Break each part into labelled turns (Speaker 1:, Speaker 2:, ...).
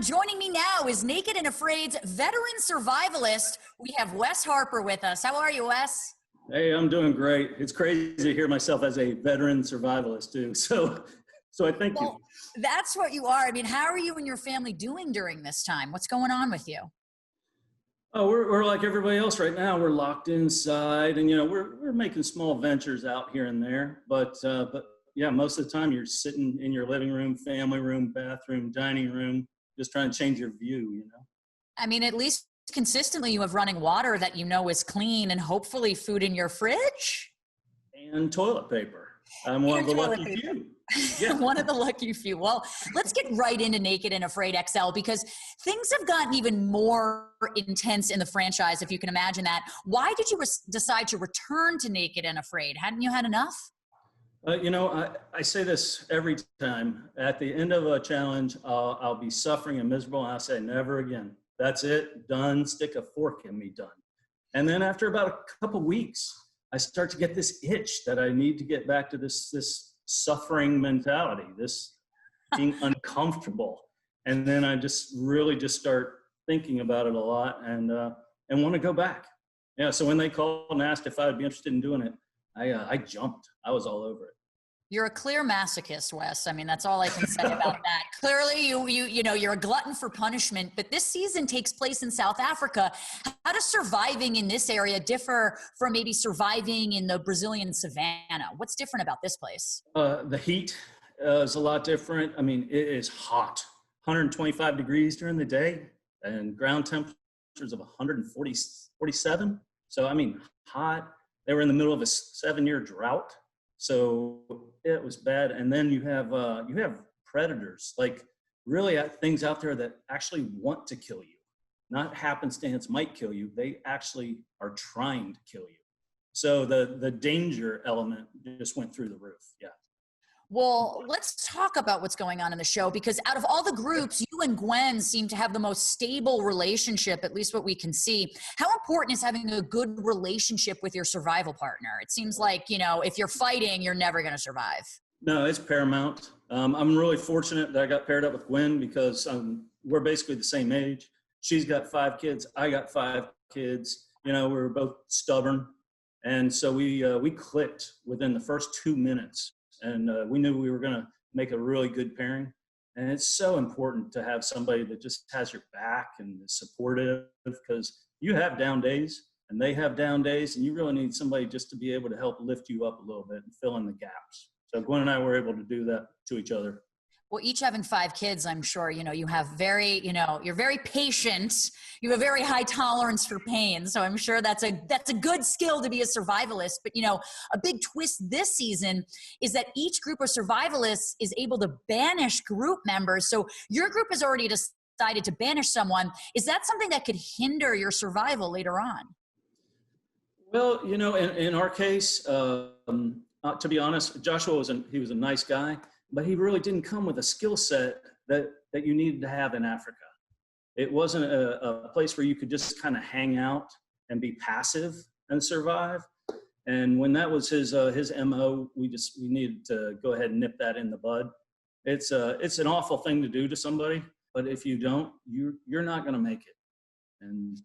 Speaker 1: Joining me now is Naked and Afraid's veteran survivalist. We have Wes Harper with us. How are you, Wes?
Speaker 2: Hey, I'm doing great. It's crazy to hear myself as a veteran survivalist too. So I thank you.
Speaker 1: That's what you are. I mean, how are you and your family doing during this time? What's going on with you?
Speaker 2: Oh, we're like everybody else right now. We're locked inside, and we're making small ventures out here and there. But yeah, most of the time you're sitting in your living room, family room, bathroom, dining room, just trying to change your view.
Speaker 1: I mean, at least consistently you have running water that you know is clean, and hopefully food in your fridge.
Speaker 2: And toilet paper. I'm one of the lucky few.
Speaker 1: Yeah. One of the lucky few. Well, let's get right into Naked and Afraid XL, because things have gotten even more intense in the franchise, if you can imagine that. Why did you decide to return to Naked and Afraid? Hadn't you had enough?
Speaker 2: I say this every time. At the end of a challenge, I'll be suffering and miserable, and I'll say, never again. That's it. Done. Stick a fork in me. Done. And then after about a couple weeks, I start to get this itch that I need to get back to this suffering mentality, this being uncomfortable. And then I just really start thinking about it a lot and want to go back. Yeah. So when they called and asked if I would be interested in doing it, I jumped. I was all over it.
Speaker 1: You're a clear masochist, Wes. I mean, that's all I can say about that. Clearly, you're a glutton for punishment, but this season takes place in South Africa. How does surviving in this area differ from maybe surviving in the Brazilian savannah? What's different about this place?
Speaker 2: The heat is a lot different. I mean, it is hot, 125 degrees during the day and ground temperatures of 147. So, I mean, hot. They were in the middle of a 7-year drought. So it was bad. And then you have predators, like really things out there that actually want to kill you, not happenstance might kill you. They actually are trying to kill you. So the danger element just went through the roof. Yeah.
Speaker 1: Well, let's talk about what's going on in the show, because out of all the groups, you and Gwen seem to have the most stable relationship, at least what we can see. How important is having a good relationship with your survival partner? It seems like, if you're fighting, you're never going to survive.
Speaker 2: No, it's paramount. I'm really fortunate that I got paired up with Gwen because we're basically the same age. She's got 5 kids. I got 5 kids. We were both stubborn. And so we clicked within the first 2 minutes. And we knew we were going to make a really good pairing. And it's so important to have somebody that just has your back and is supportive, because you have down days and they have down days, and you really need somebody just to be able to help lift you up a little bit and fill in the gaps. So Gwen and I were able to do that to each other.
Speaker 1: Well, each having 5 kids, I'm sure, you have you're very patient. You have a very high tolerance for pain. So I'm sure that's a good skill to be a survivalist. But, a big twist this season is that each group of survivalists is able to banish group members. So your group has already decided to banish someone. Is that something that could hinder your survival later on?
Speaker 2: Well, in our case, to be honest, Joshua was a nice guy. But he really didn't come with a skill set that you needed to have in Africa. It wasn't a place where you could just kind of hang out and be passive and survive. And when that was his MO, we needed to go ahead and nip that in the bud. It's an awful thing to do to somebody, but if you don't, you're not going to make it. And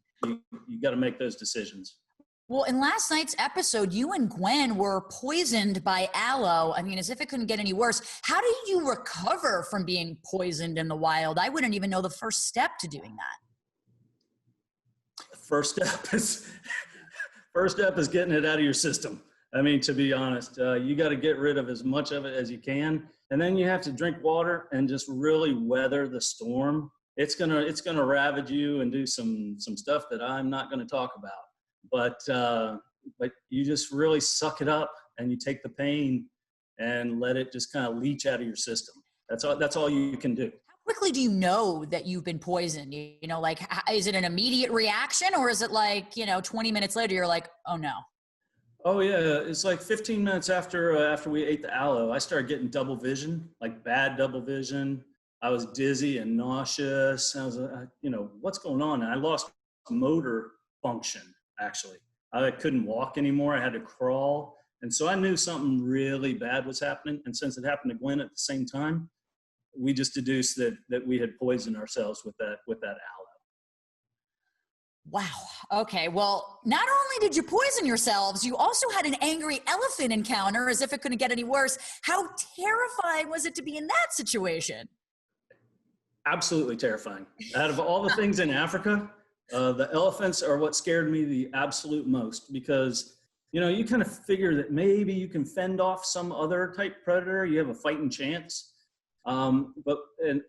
Speaker 2: you got to make those decisions.
Speaker 1: Well, in last night's episode, you and Gwen were poisoned by aloe. I mean, as if it couldn't get any worse. How did you recover from being poisoned in the wild? I wouldn't even know the first step to doing that.
Speaker 2: First step is getting it out of your system. I mean, to be honest, you got to get rid of as much of it as you can. And then you have to drink water and just really weather the storm. It's gonna ravage you and do some stuff that I'm not going to talk about. But you just really suck it up and you take the pain and let it just kind of leach out of your system. That's all you can do.
Speaker 1: How quickly do you know that you've been poisoned? Is it an immediate reaction, or is it 20 minutes later you're like, oh no?
Speaker 2: Oh yeah, it's like 15 minutes after we ate the aloe, I started getting double vision, like bad double vision. I was dizzy and nauseous. I was, what's going on? And I lost motor function. Actually, I couldn't walk anymore. I had to crawl. And so I knew something really bad was happening. And since it happened to Gwen at the same time, we just deduced that we had poisoned ourselves with that aloe.
Speaker 1: Wow. Okay. Well, not only did you poison yourselves, you also had an angry elephant encounter, as if it couldn't get any worse. How terrifying was it to be in that situation?
Speaker 2: Absolutely terrifying. Out of all the things in Africa, the elephants are what scared me the absolute most, because, you know, you kind of figure that maybe you can fend off some other type predator. You have a fighting chance. But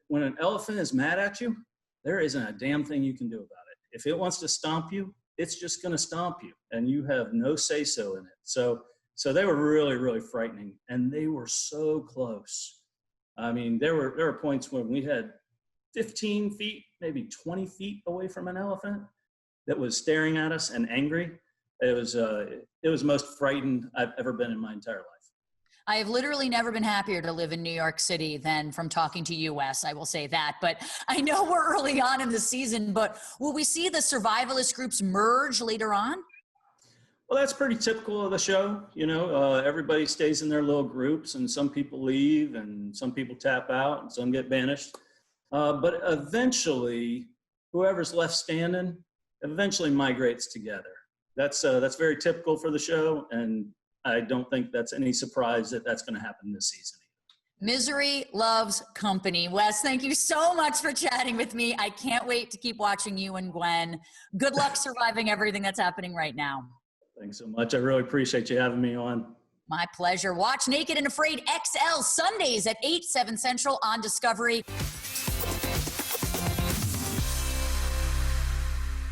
Speaker 2: when an elephant is mad at you, there isn't a damn thing you can do about it. If it wants to stomp you, it's just going to stomp you, and you have no say-so in it. So they were really, really frightening, and they were so close. I mean, there were points when we had 15 feet, maybe 20 feet away from an elephant that was staring at us and angry. It was the most frightened I've ever been in my entire life.
Speaker 1: I have literally never been happier to live in New York City than from talking to you, Wes. I will say that. But I know we're early on in the season, but will we see the Survivalist groups merge later on?
Speaker 2: Well, that's pretty typical of the show. You know, everybody stays in their little groups, and some people leave, and some people tap out, and some get banished. But eventually, whoever's left standing eventually migrates together. That's very typical for the show, and I don't think that's any surprise that that's going to happen this season.
Speaker 1: Misery loves company. Wes, thank you so much for chatting with me. I can't wait to keep watching you and Gwen. Good luck surviving everything that's happening right now.
Speaker 2: Thanks so much. I really appreciate you having me on.
Speaker 1: My pleasure. Watch Naked and Afraid XL Sundays at 8, 7 Central on Discovery.